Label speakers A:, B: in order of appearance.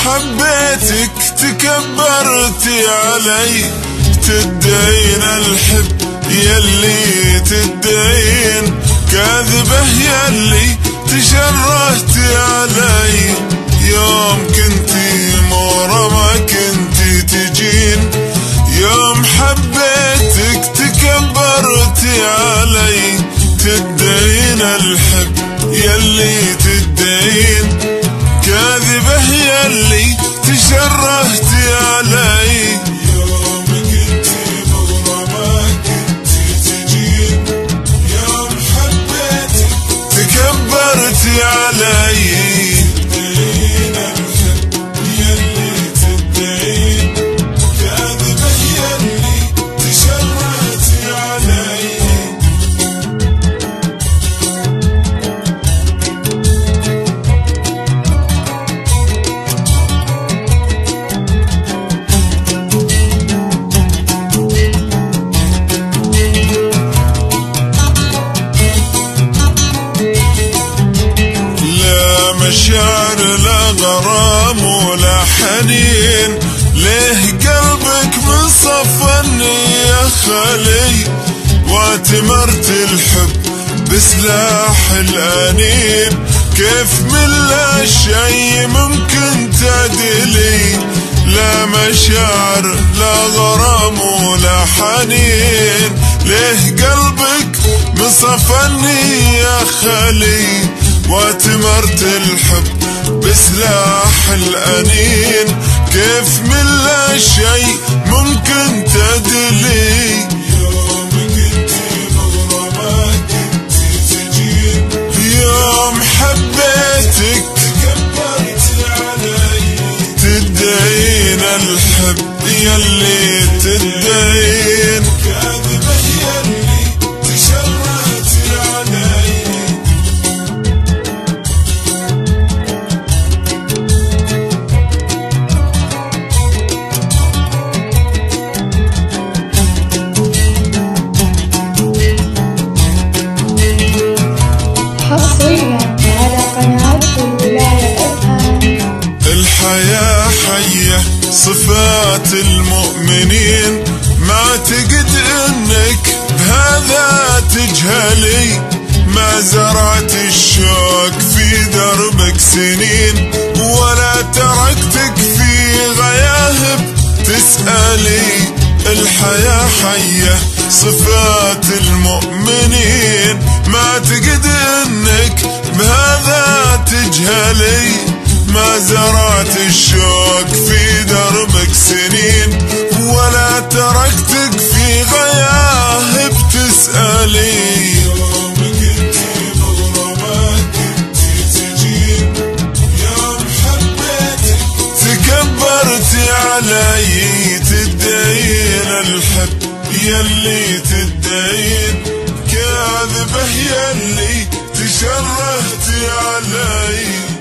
A: حبيتك تكبرتي علي، تدعين الحب يلي تدعين، كاذبة يلي تشرهتي علي. يوم كنتي مورا ما كنتي تجين، يوم حبيتك تكبرتي علي، تدعين الحب يلي تدعين، كاذبة يلي تشرهتي علي. يوم كنتي مورا ما كنتي تجين، يوم حبيتك تكبرتي علي، مشاعر لا غرام ولا حنين، ليه قلبك من صفني يا خلي، واتمرت الحب بسلاح الأنين، كيف من لا شي ممكن تعدلي. لا مشاعر لا غرام ولا حنين، ليه قلبك من صفني يا خلي، واتمرت الحب بسلاح الأنين، كيف من لا شي ممكن تعدلي. يوم كنتي مغرى ما كنتي تجين، يوم حبيتك تكبرتي علي، تدعين الحب يلي تدعين، كاذبة يلي تشرهتي علي. الحياة حية صفات المؤمنين، ما اعتقد انك بهذا تجهلي، ما زرعت الشوق في دربك سنين، ولا تركتك في غياهب تسألي. الحياة حية صفات المؤمنين، ما اعتقد انك بهذا تجهلي، ما زرعت الشوق في دربك سنين، ولا تركتك في غياهب تسألي. يوم كنتي مغرى ما كنتي تجين، يوم حبيتك تكبرتي علي، تدعين الحب يلي تدعين، كاذبة يلي تشرهتي علي.